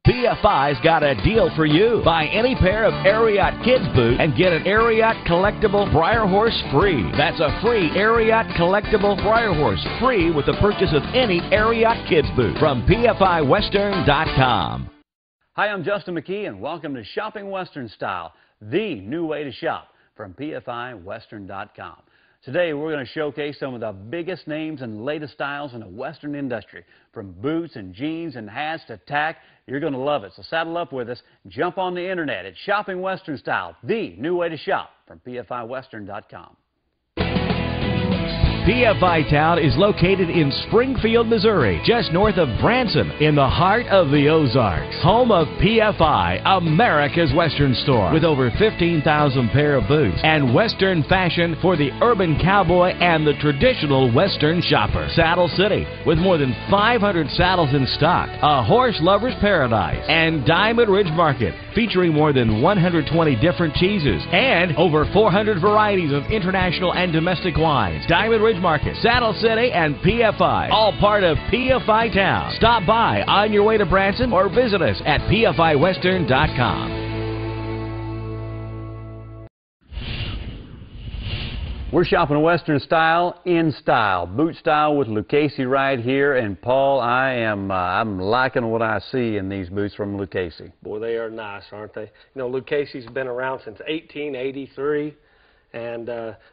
PFI's got a deal for you. Buy any pair of Ariat kids boot and get an Ariat collectible Briar Horse free. That's a free Ariat collectible Briar Horse free with the purchase of any Ariat kids boot from PFIWestern.com. Hi, I'm Justin McKee, and welcome to Shopping Western Style, the new way to shop from PFIWestern.com. Today, we're going to showcase some of the biggest names and latest styles in the Western industry. From boots and jeans and hats to tack, you're going to love it. So saddle up with us and jump on the internet at Shopping Western Style, the new way to shop from PFIWestern.com. PFI Town is located in Springfield, Missouri, just north of Branson, in the heart of the Ozarks. Home of PFI, America's Western store, with over 15,000 pair of boots and Western fashion for the urban cowboy and the traditional Western shopper. Saddle City, with more than 500 saddles in stock, a horse lover's paradise, and Diamond Ridge Market, featuring more than 120 different cheeses and over 400 varieties of international and domestic wines. Diamond Ridge Market, Saddle City, and PFI, all part of PFI Town. Stop by on your way to Branson or visit us at PFIWestern.com. We're shopping Western style in style, boot style with Lucchese right here. And Paul, I'm liking what I see in these boots from Lucchese. Boy, they are nice, aren't they? You know, Lucchese's been around since 1883. And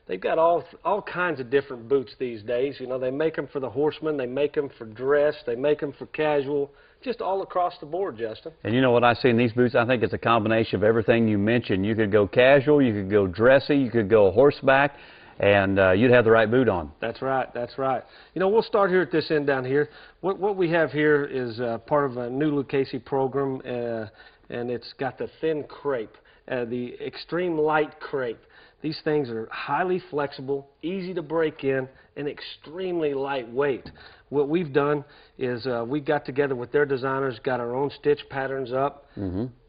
they've got all kinds of different boots these days. You know, they make them for the horseman, they make them for dress, they make them for casual, just all across the board, Justin. And you know what I see in these boots? I think it's a combination of everything you mentioned. You could go casual, you could go dressy, you could go horseback, and you'd have the right boot on. That's right, that's right. You know, we'll start here at this end down here. What we have here is part of a new Lucchese program, and it's got the thin crepe, the extreme light crepe. These things are highly flexible, easy to break in, and extremely lightweight. What we've done is we got together with their designers, got our own stitch patterns up,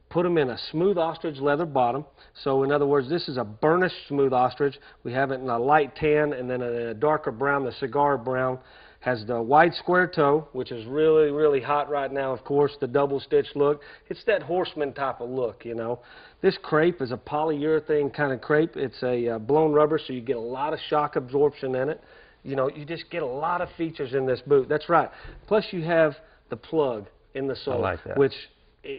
put them in a smooth ostrich leather bottom. So in other words, this is a burnished smooth ostrich. We have it in a light tan and then a darker brown, the cigar brown. Has the wide square toe, which is really, really hot right now, of course, the double stitch look. It's that horseman type of look, you know. This crepe is a polyurethane kind of crepe. It's a blown rubber, so you get a lot of shock absorption in it. You know, you just get a lot of features in this boot. That's right. Plus you have the plug in the sole, I like that. Which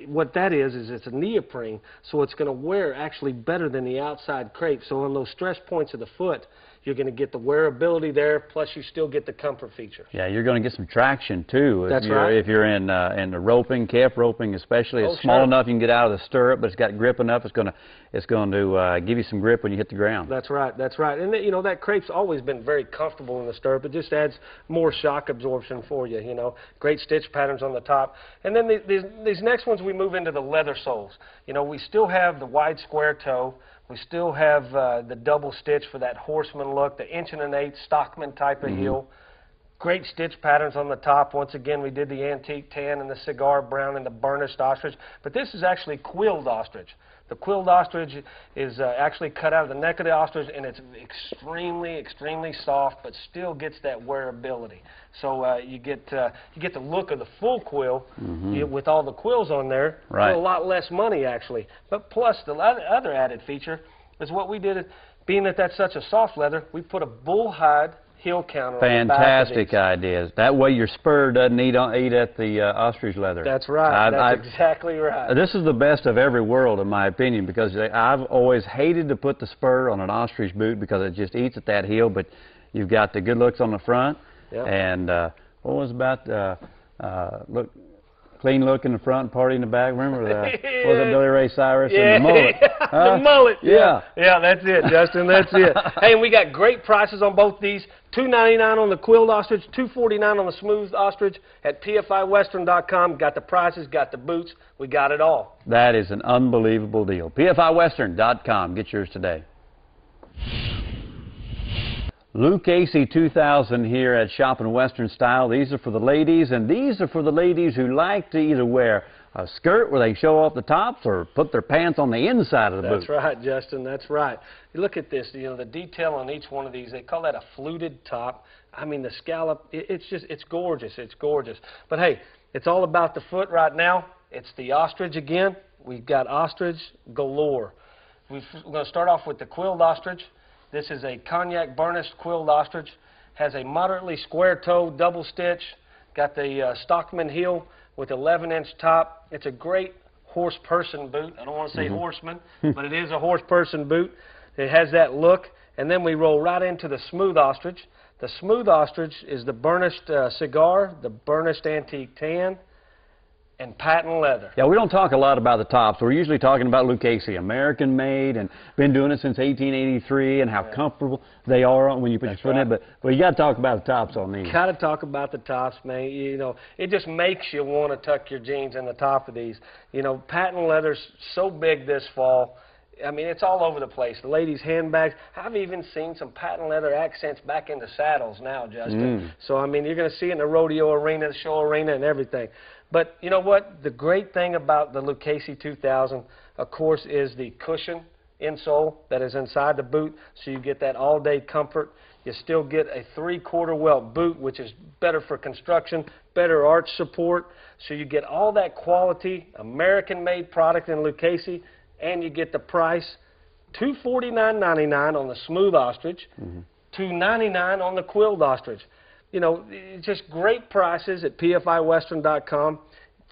what that is it's a neoprene, so it's going to wear actually better than the outside crepe. So on those stress points of the foot, you're going to get the wearability there, plus you still get the comfort features. Yeah, you're going to get some traction, too. That's right. If you're in the roping, calf roping especially. It's small enough you can get out of the stirrup, but it's got grip enough. It's going to give you some grip when you hit the ground. That's right, that's right. And, you know, that crepe's always been very comfortable in the stirrup. It just adds more shock absorption for you, you know. Great stitch patterns on the top. And then these next ones, we move into the leather soles. You know, we still have the wide square toe. We still have the double stitch for that horseman look, the 1 1/8 Stockman type of heel. Great stitch patterns on the top. Once again, we did the antique tan and the cigar brown and the burnished ostrich. But this is actually quilled ostrich. The quilled ostrich is actually cut out of the neck of the ostrich, and it's extremely, extremely soft, but still gets that wearability. So you get the look of the full quill with all the quills on there for a lot less money, actually. But plus, the other added feature is what we did, being that that's such a soft leather, we put a bull hide heel counter on the back. Fantastic ideas. That way your spur doesn't eat at the ostrich leather. That's right. That's exactly right. This is the best of every world, in my opinion, because I've always hated to put the spur on an ostrich boot because it just eats at that heel, but you've got the good looks on the front. Yep. And what was about clean look in the front and party in the back? Remember that? Was it Billy Ray Cyrus and the mullet? The mullet. Yeah. Yeah, that's it, Justin. That's it. Hey, and we got great prices on both these. $2.99 on the quilled ostrich, $2.49 on the smooth ostrich at PFIWestern.com. Got the prices, got the boots. We got it all. That is an unbelievable deal. PFIWestern.com. Get yours today. Lucchese 2000 here at Shopping Western Style. These are for the ladies, and these are for the ladies who like to either wear a skirt where they show off the tops or put their pants on the inside of the boot. That's right, Justin. That's right. You look at this, you know, the detail on each one of these. They call that a fluted top. I mean, the scallop, it's gorgeous. It's gorgeous. But hey, it's all about the foot right now. It's the ostrich again. We've got ostrich galore. We're going to start off with the quilled ostrich. This is a cognac burnished quilled ostrich. Has a moderately square toe, double stitch. Got the Stockman heel with 11-inch top. It's a great horse-person boot. I don't want to say horseman, but it is a horse-person boot. It has that look. And then we roll right into the smooth ostrich. The smooth ostrich is the burnished cigar, the burnished antique tan, and patent leather. Yeah, we don't talk a lot about the tops. We're usually talking about Lucchese, American made, and been doing it since 1883, and how comfortable they are on when you put your foot in it. But you got to talk about the tops on these. Got to talk about the tops, man. You know, it just makes you want to tuck your jeans in the top of these. You know, patent leather's so big this fall. I mean, it's all over the place. The ladies' handbags. I've even seen some patent leather accents back into saddles now, Justin. So, I mean, you're going to see it in the rodeo arena, the show arena, and everything. But you know what? The great thing about the Lucchese 2000, of course, is the cushion insole that is inside the boot, so you get that all-day comfort. You still get a 3/4 welt boot, which is better for construction, better arch support. So you get all that quality, American-made product in Lucchese, and you get the price, $249.99 on the smooth ostrich, $299 on the quilled ostrich. You know, it's just great prices at PFIWestern.com.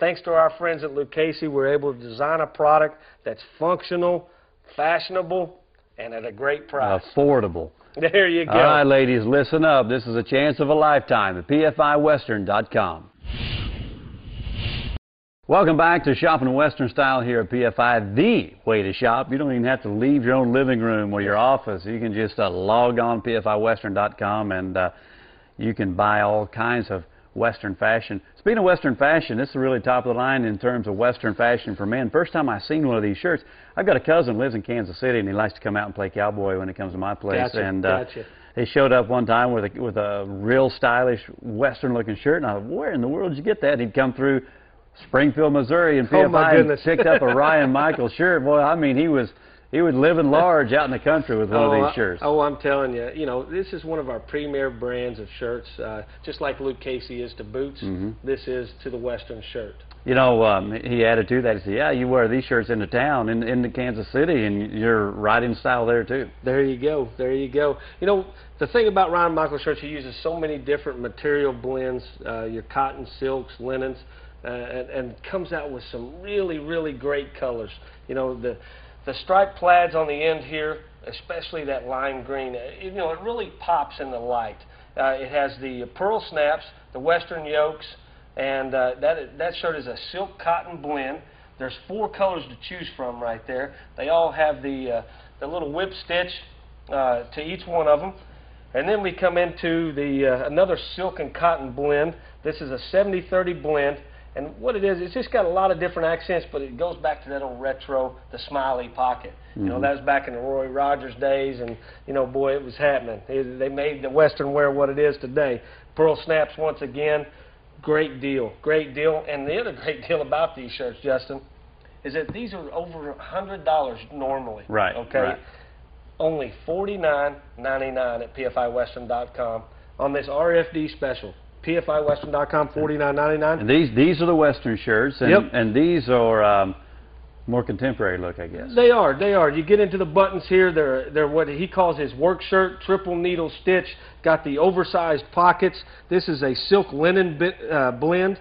Thanks to our friends at Lucchese, we're able to design a product that's functional, fashionable, and at a great price. Affordable. There you go. All right, ladies, listen up. This is a chance of a lifetime at PFIWestern.com. Welcome back to Shopping Western Style here at PFI, the way to shop. You don't even have to leave your own living room or your office. You can just log on PFIWestern.com and you can buy all kinds of Western fashion. Speaking of Western fashion, this is really top of the line in terms of Western fashion for men. First time I seen one of these shirts, I've got a cousin who lives in Kansas City, and he likes to come out and play cowboy when he comes to my place. Gotcha. They showed up one time with a real stylish Western-looking shirt, and I thought, where in the world did you get that? He'd come through Springfield, Missouri, and PFI and picked up a Ryan Michaels shirt. Boy, I mean, he was living large out in the country with one of these shirts. Oh, I'm telling you, you know, this is one of our premier brands of shirts. Just like Lucchese is to boots, this is to the Western shirt. You know, he added to that, he said, yeah, you wear these shirts into town, into Kansas City, and you're right in style there, too. There you go. There you go. You know, the thing about Ryan Michaels shirts, he uses so many different material blends, your cotton, silks, linens, and comes out with some really, really great colors. You know, the striped plaids on the end here, especially that lime green, you know, it really pops in the light. It has the pearl snaps, the Western yokes, and that shirt is a silk cotton blend. There's 4 colors to choose from right there. They all have the little whip stitch to each one of them. And then we come into the another silk and cotton blend. This is a 70-30 blend. And what it is, it's just got a lot of different accents, but it goes back to that old retro, the smiley pocket. You know, that was back in the Roy Rogers days, and, you know, boy, it was happening. They made the Western wear what it is today. Pearl snaps once again, great deal, great deal. And the other great deal about these shirts, Justin, is that these are over $100 normally. Right, okay? right. Only $49.99 at PFIWestern.com on this RFD special. PFIWestern.com, $49.99. And these are the Western shirts, and, and these are more contemporary look, I guess. They are, they are. You get into the buttons here, they're what he calls his work shirt, triple needle stitch, got the oversized pockets. This is a silk linen blend.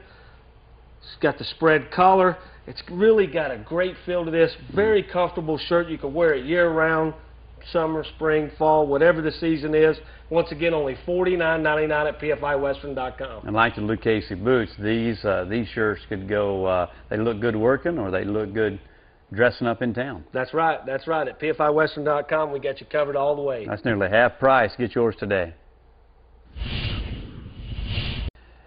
It's got the spread collar. It's really got a great feel to this. Very comfortable shirt. You can wear it year-round, summer, spring, fall, whatever the season is. Once again, only $49.99 at PFIWestern.com. And like the Lucchese boots, these shirts could go, they look good working or they look good dressing up in town. That's right. That's right. At PFIWestern.com, we got you covered all the way. That's nearly half price. Get yours today.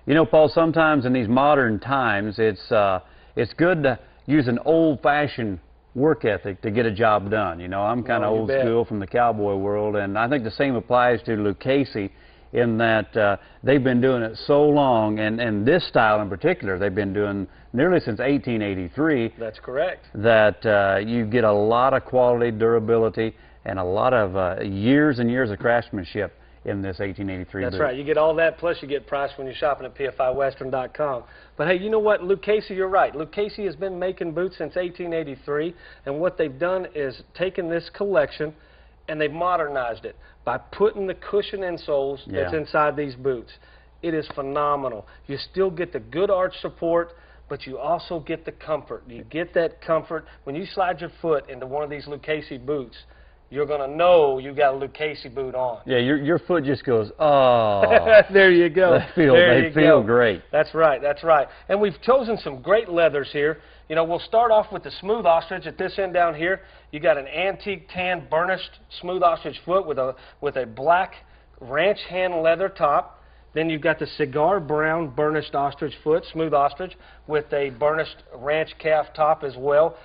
You know, Paul, sometimes in these modern times, it's good to use an old-fashioned work ethic to get a job done. You know, I'm kind of old school from the cowboy world, and I think the same applies to Lucchese in that they've been doing it so long, and this style in particular they've been doing nearly since 1883. That's correct. That you get a lot of quality, durability, and a lot of years and years of craftsmanship in this 1883 That's boot. right. You get all that, plus you get price when you're shopping at PFIWestern.com. But hey, you know what? Lucchese, you're right. Lucchese has been making boots since 1883, and what they've done is taken this collection and they've modernized it by putting the cushion insoles that's inside these boots. It is phenomenal. You still get the good arch support, but you also get the comfort. You get that comfort. When you slide your foot into one of these Lucchese boots, you're going to know you got a Lucchese boot on. Yeah, your foot just goes, oh. There you go. They feel great. That's right, that's right. And we've chosen some great leathers here. You know, we'll start off with the smooth ostrich at this end down here. You got an antique tan burnished smooth ostrich foot with a black ranch hand leather top. Then you've got the cigar brown burnished ostrich foot, smooth ostrich, with a burnished ranch calf top as well.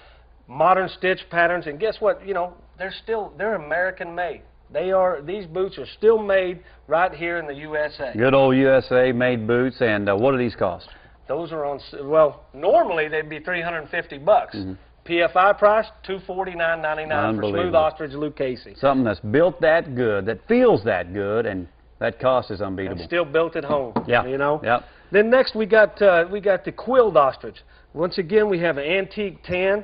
Modern stitch patterns, and guess what? You know, they're American made. These boots are still made right here in the USA. Good old USA made boots. And what do these cost? Those are on, well, normally they'd be $350 bucks. PFI price $249.99 for smooth ostrich Lucchese. Something that's built that good, that feels that good, and that cost is unbeatable. And still built at home. Yeah. You know. Yep. Then next we got the quilled ostrich. Once again, we have an antique tan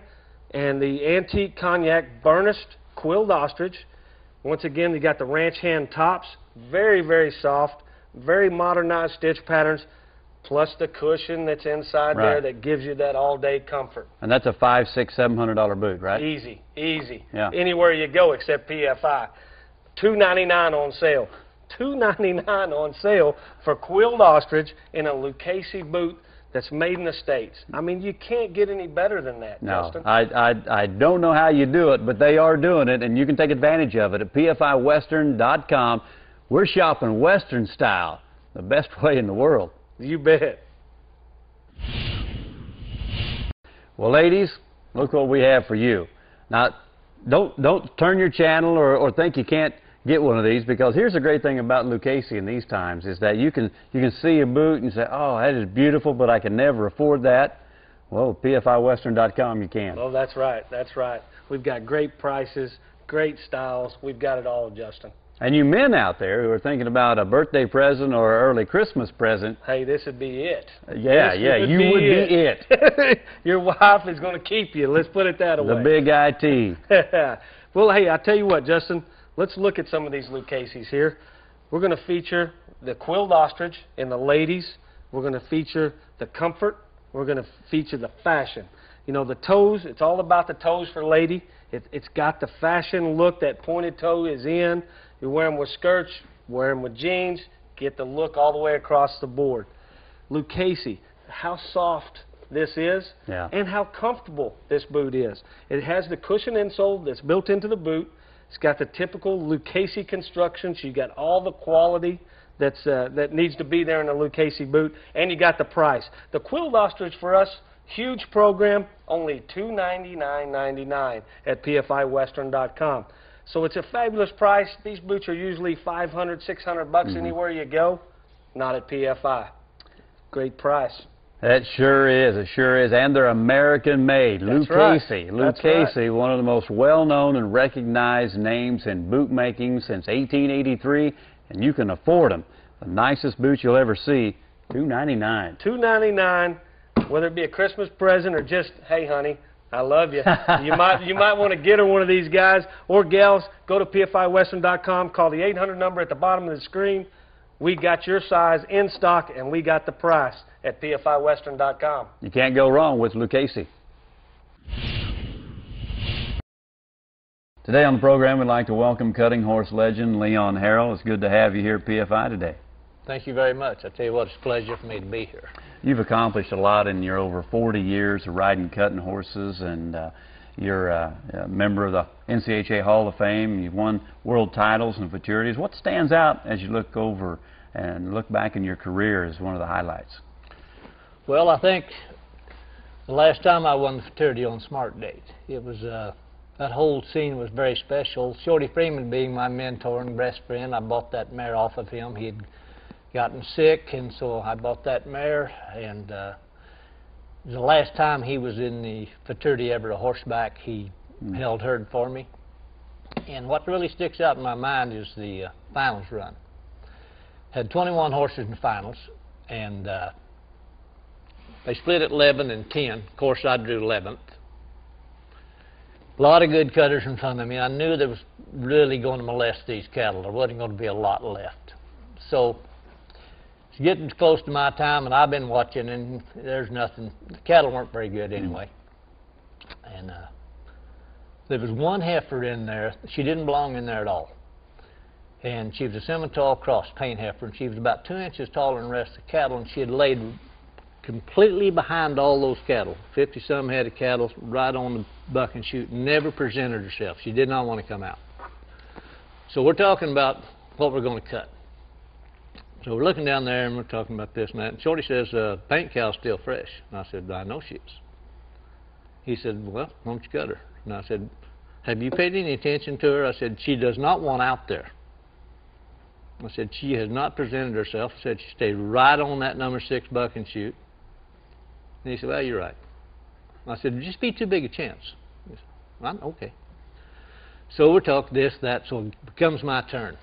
and the antique cognac burnished quilled ostrich. Once again, we got the ranch hand tops, very, very soft, very modernized stitch patterns, plus the cushion that's inside there that gives you that all-day comfort. And that's a $500, $600, $700 boot, right? Easy, easy. Yeah. Anywhere you go except PFI. $299 on sale. $299 on sale for quilled ostrich in a Lucchese boot that's made in the States. I mean, you can't get any better than that, No, Justin. I don't know how you do it, but they are doing it, and you can take advantage of it at PFIWestern.com. We're shopping Western style, the best way in the world. You bet. Well, ladies, look what we have for you. Now, don't turn your channel or think you can't get one of these, because here's the great thing about Lucchese in these times is that you can see a boot and say, oh, that is beautiful, but I can never afford that. Well, PFIWestern.com you can. Oh, that's right. That's right. We've got great prices, great styles. We've got it all, Justin. And you men out there who are thinking about a birthday present or an early Christmas present, hey, this would be it. Yeah, you would be it. Your wife is going to keep you. Let's put it that way. The big IT. Well, hey, I tell you what, Justin. Let's look at some of these Luccheses here. We're going to feature the quilled ostrich in the ladies. We're going to feature the comfort. We're going to feature the fashion. You know, the toes, it's all about the toes for lady. It's got the fashion look. That pointed toe is in. You wear them with skirts, wear them with jeans, get the look all the way across the board. Lucchese, how soft this is and how comfortable this boot is. It has the cushion insole that's built into the boot. It's got the typical Lucchese construction, so you got all the quality that needs to be there in a Lucchese boot, and you got the price. The quilled ostrich for us, huge program, only $299.99 at PFIWestern.com. So it's a fabulous price. These boots are usually $500, $600 bucks anywhere you go. Not at PFI. Great price. That sure is. It sure is. And they're American made. Lucchese. Lucchese, one of the most well-known and recognized names in boot making since 1883, and you can afford them. The nicest boots you'll ever see, $299. $299, whether it be a Christmas present or just, hey, honey, I love you. You might want to get her one of these guys or gals. Go to PFIWestern.com. Call the 800 number at the bottom of the screen. We got your size in stock, and we got the price at PFIWestern.com. You can't go wrong with Lucchese. Today on the program, we'd like to welcome cutting horse legend Leon Harrell. It's good to have you here at PFI today. Thank you very much. I tell you what, it's a pleasure for me to be here. You've accomplished a lot in your over 40 years of riding cutting horses, and you're a member of the NCHA Hall of Fame. You've won world titles and futurities. What stands out as you look over and look back in your career as one of the highlights? Well, I think the last time I won the futurity on Smart Date, it was that whole scene was very special. Shorty Freeman being my mentor and best friend, I bought that mare off of him. He had gotten sick, and so I bought that mare, and the last time he was in the futurity ever a horseback, he held herd for me. And what really sticks out in my mind is the finals run. Had 21 horses in the finals, and they split at 11 and 10. Of course, I drew 11th. A lot of good cutters in front of me. I knew there was really going to molest these cattle. There wasn't going to be a lot left. So it's getting close to my time, and I've been watching, and there's nothing. The cattle weren't very good anyway. And there was one heifer in there. She didn't belong in there at all. And she was a Simmental cross paint heifer, and she was about 2 inches taller than the rest of the cattle, and she had laid completely behind all those cattle, 50-some head of cattle, right on the buck and shoot, never presented herself. She did not want to come out. So we're talking about what we're going to cut. So we're looking down there, and we're talking about this and that, and Shorty says, paint cow's still fresh. And I said, I know she is. He said, well, why don't you cut her? And I said, have you paid any attention to her? I said, she does not want out there. I said, she has not presented herself. I said, she stayed right on that number 6 buck and shoot. And he said, well, you're right. I said, just be too big a chance. He said, well, okay. So we're talking this, that, so it becomes my turn.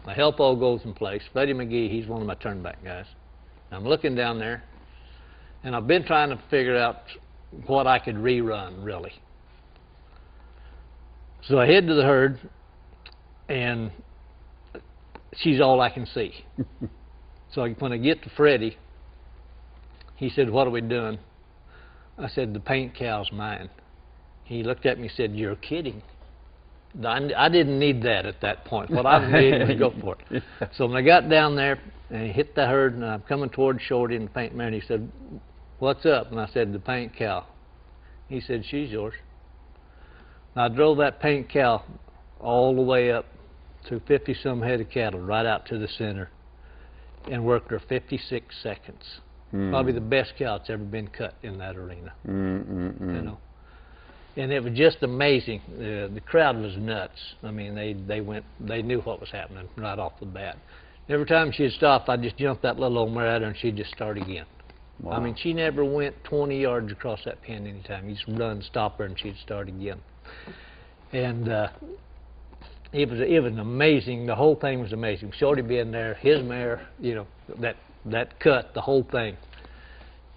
My help all goes in place. Freddie McGee, he's one of my turnback guys. I'm looking down there, and I've been trying to figure out what I could rerun, really. So I head to the herd, and she's all I can see. So when I get to Freddie, he said, what are we doing? I said, the paint cow's mine. He looked at me and said, you're kidding. I didn't need that at that point. What I needed was go for it. So when I got down there and he hit the herd, and I'm coming toward Shorty and the paint mare, and he said, what's up? And I said, the paint cow. He said, she's yours. And I drove that paint cow all the way up through 50-some head of cattle right out to the center and worked her 56 seconds. Probably the best cow that's ever been cut in that arena. You know, and it was just amazing. The crowd was nuts. I mean, they knew what was happening right off the bat. Every time she'd stop, I'd just jump that little old mare at her, and she'd just start again. Wow. I mean, she never went 20 yards across that pen anytime. You just run, stop her, and she'd start again. And it was amazing. The whole thing was amazing. Shorty being there, his mare, you know, that cut, the whole thing.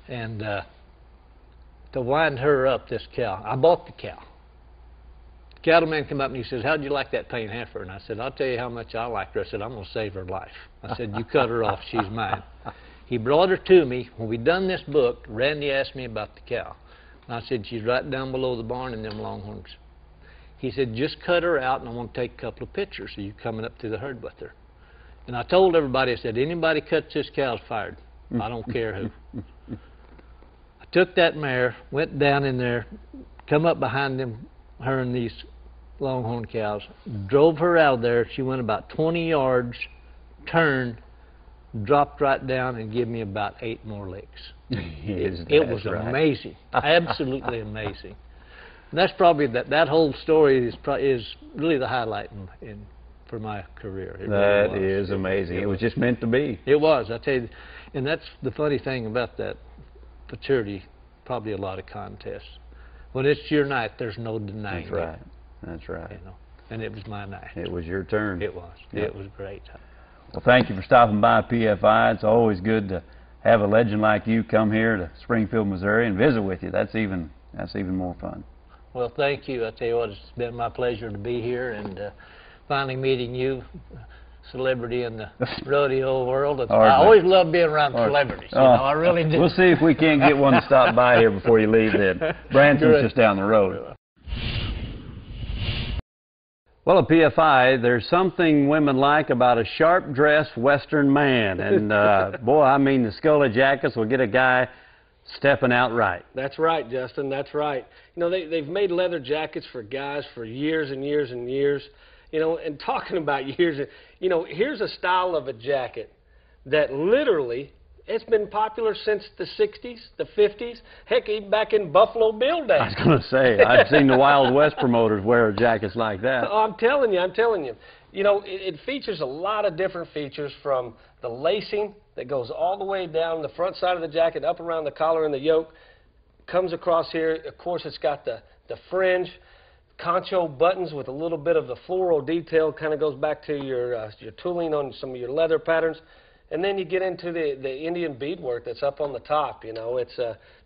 And to wind her up, this cow, I bought the cow. The cattleman came up and he says, how'd you like that paint heifer? And I said, I'll tell you how much I liked her. I said, I'm going to save her life. I said, you cut her off, she's mine. He brought her to me. When we done this book, Randy asked me about the cow. And I said, she's right down below the barn in them longhorns. He said, just cut her out, and I want to take a couple of pictures of you coming up to the herd with her. And I told everybody, I said, anybody cuts this cow's fired. I don't care who. I took that mare, went down in there, come up behind them, her and these longhorn cows, drove her out of there. She went about 20 yards, turned, dropped right down, and gave me about 8 more licks. It was amazing, absolutely amazing. And that's probably, that whole story is really the highlight for my career. That is amazing. It was just meant to be. It was, I tell you. And that's the funny thing about that futurity, probably a lot of contests. When it's your night, there's no denying it. That's right. That's right. You know, and it was my night. It was your turn. It was. Yep. It was great. Well, thank you for stopping by PFI. It's always good to have a legend like you come here to Springfield, Missouri, and visit with you. That's even more fun. Well, thank you. I tell you what, it's been my pleasure to be here and finally meeting you, celebrity in the rodeo world. I always love being around celebrities. You know, I really do. We'll see if we can't get one to stop by here before you leave then. Branson's just down the road. Well, at PFI, there's something women like about a sharp-dressed Western man. And, boy, I mean, the Scully jackets will get a guy stepping out right. That's right, Justin. That's right. You know, they've made leather jackets for guys for years and years and years. You know, and talking about years, you know, here's a style of a jacket that literally, it's been popular since the 60s, the 50s, heck, even back in Buffalo Bill days. I was going to say, I've seen the Wild West promoters wear jackets like that. Oh, I'm telling you. You know, it features a lot of different features, from the lacing that goes all the way down the front side of the jacket, up around the collar and the yoke, comes across here. Of course, it's got the fringe, concho buttons with a little bit of the floral detail, kind of goes back to your tooling on some of your leather patterns. And then you get into the Indian beadwork that's up on the top. You know, it's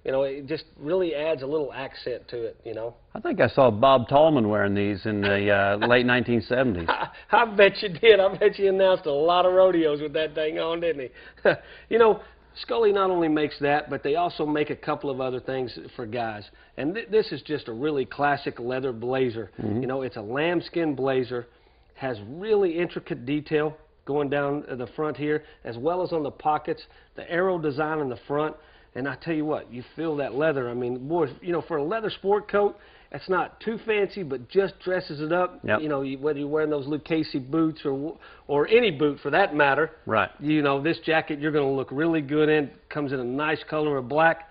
you know, it just really adds a little accent to it. You know. I think I saw Bob Tallman wearing these in the late 1970s. I bet you did. I bet you announced a lot of rodeos with that thing on, didn't he? You know, Scully not only makes that, but they also make a couple of other things for guys. And this is just a really classic leather blazer. Mm-hmm. You know, it's a lambskin blazer, has really intricate detail going down the front here, as well as on the pockets, the arrow design in the front. And I tell you what, you feel that leather. I mean, boy, you know, for a leather sport coat, it's not too fancy, but just dresses it up. Yep. You know, whether you're wearing those Lucchese boots or any boot for that matter. Right. You know, this jacket you're going to look really good in. Comes in a nice color of black,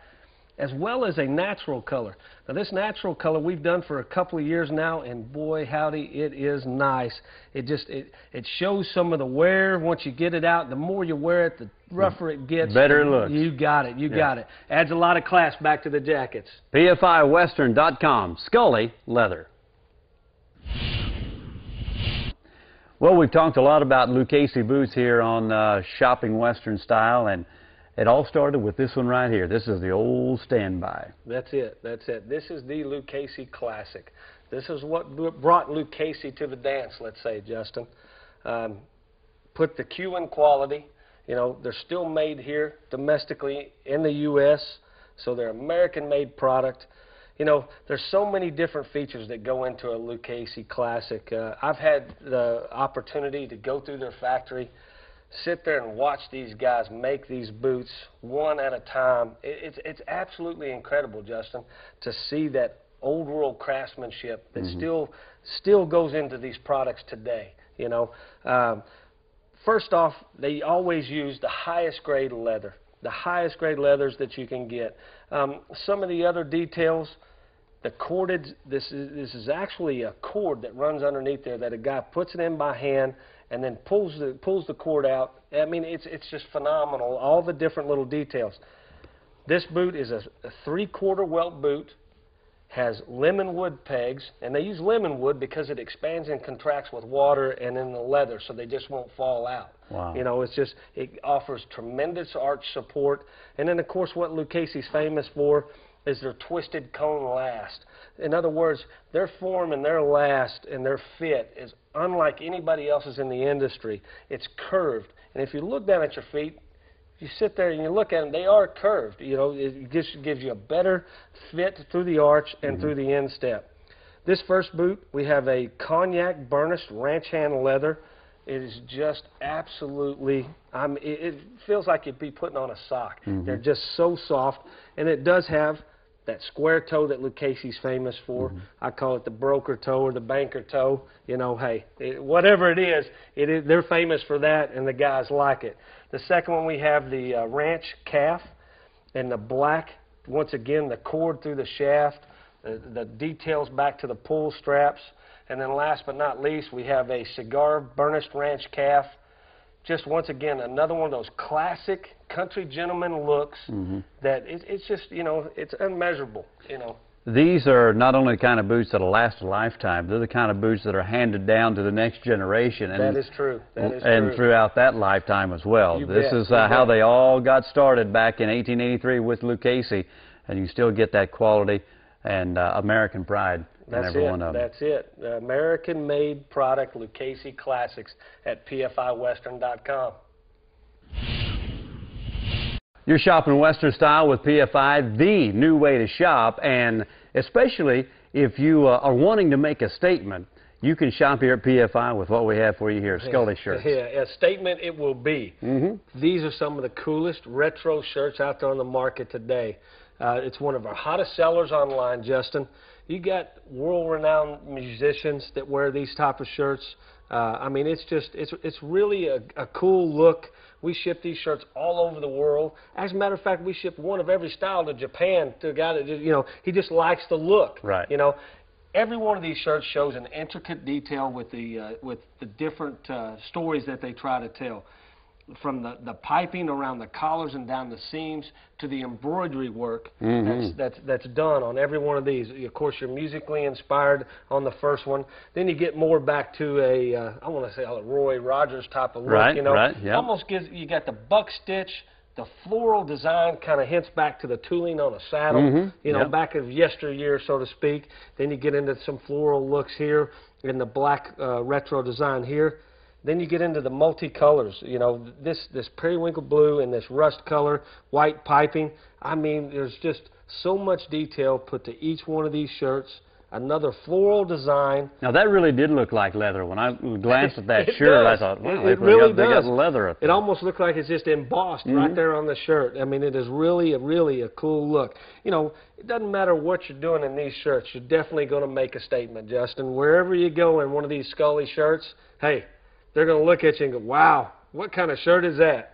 as well as a natural color. Now, this natural color we've done for a couple of years now, and boy, howdy, it is nice. It shows some of the wear once you get it out. The more you wear it, the rougher it gets. Better it looks. You got it. You got it. Adds a lot of class back to the jackets. PFIWestern.com. Scully leather. Well, we've talked a lot about Lucchese boots here on Shopping Western Style, and it all started with this one right here. This is the old standby. That's it. That's it. This is the Lucchese classic. This is what brought Lucchese to the dance, let's say, Justin. Put the Q in quality. You know, they're still made here domestically in the U.S., so they're American-made product. You know, there's so many different features that go into a Lucchese classic. I've had the opportunity to go through their factory, sit there and watch these guys make these boots one at a time. It's absolutely incredible, Justin, to see that old world craftsmanship that still goes into these products today. You know, first off, they always use the highest grade leather, the highest grade leathers that you can get. Some of the other details, the corded, this is actually a cord that runs underneath there that a guy puts it in by hand and then pulls the cord out. I mean, it's just phenomenal, all the different little details. This boot is a 3/4 welt boot, has lemon wood pegs, and they use lemon wood because it expands and contracts with water and in the leather, so they just won't fall out. Wow. You know, it offers tremendous arch support. And then, of course, what Lucchese's famous for is their twisted cone last. In other words, their form and their last and their fit is unlike anybody else's in the industry. It's curved. And if you look down at your feet, if you sit there and you look at them, they are curved. You know, it just gives you a better fit through the arch and through the instep. This first boot, we have a cognac burnished ranch hand leather. It is just absolutely, it feels like you'd be putting on a sock. They're just so soft. And it does have that square toe that Lucchese's famous for. I call it the broker toe or the banker toe. You know, hey, whatever it is, they're famous for that, and the guys like it. The second one, we have the ranch calf and the black, once again, the cord through the shaft, the details back to the pull straps. And then last but not least, we have a cigar burnished ranch calf. Just once again, another one of those classic country gentleman looks that it's just, you know, it's unmeasurable, you know. These are not only the kind of boots that'll last a lifetime, they're the kind of boots that are handed down to the next generation. And, that is true. That is and true. Throughout that lifetime as well. This is how they all got started back in 1883 with Lucchese, and you still get that quality and American pride. That's it. The American-made product, Lucchese Classics at PFIWestern.com. You're shopping Western Style with PFI, the new way to shop, and especially if you are wanting to make a statement, you can shop here at PFI with what we have for you here, Scully shirts. Yeah, a statement it will be. These are some of the coolest retro shirts out there on the market today. It's one of our hottest sellers online, Justin. You got world-renowned musicians that wear these type of shirts. I mean, it's really a cool look. We ship these shirts all over the world. As a matter of fact, we ship one of every style to Japan to a guy that just, you know, he just likes the look. Right. You know, every one of these shirts shows an intricate detail with the different stories that they try to tell. from the piping around the collars and down the seams to the embroidery work that's done on every one of these. Of course, you're musically inspired on the first one. Then you get more back to I want to say a Roy Rogers type of look. You know, almost gives you got the buck stitch. The floral design kind of hints back to the tooling on a saddle, you know, back of yesteryear, so to speak. Then you get into some floral looks here in the black retro design here. Then you get into the multicolors, you know, this periwinkle blue and this rust color, white piping. I mean, there's just so much detail put to each one of these shirts. Another floral design. Now that really did look like leather. When I glanced at that shirt, I thought, wow, they got leather up there. It almost looked like it's just embossed right there on the shirt. I mean, it is really a cool look. You know, it doesn't matter what you're doing in these shirts. You're definitely going to make a statement, Justin. Wherever you go in one of these Scully shirts, hey, they're going to look at you and go, wow, what kind of shirt is that?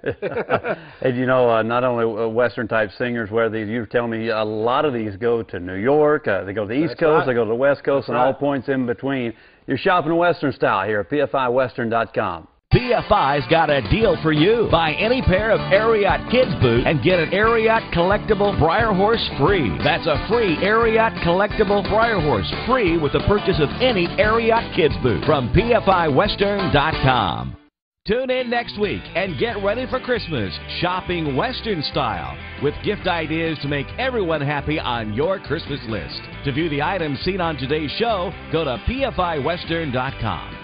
And you know, not only Western-type singers wear these, you were telling me a lot of these go to New York, they go to the East Coast, they go to the West Coast, and all points in between. You're shopping Western style here at PFIWestern.com. PFI's got a deal for you. Buy any pair of Ariat kids boots and get an Ariat collectible Briar Horse free. That's a free Ariat collectible Briar Horse free with the purchase of any Ariat kids boot from PFIWestern.com. Tune in next week and get ready for Christmas shopping Western style with gift ideas to make everyone happy on your Christmas list. To view the items seen on today's show, go to PFIWestern.com.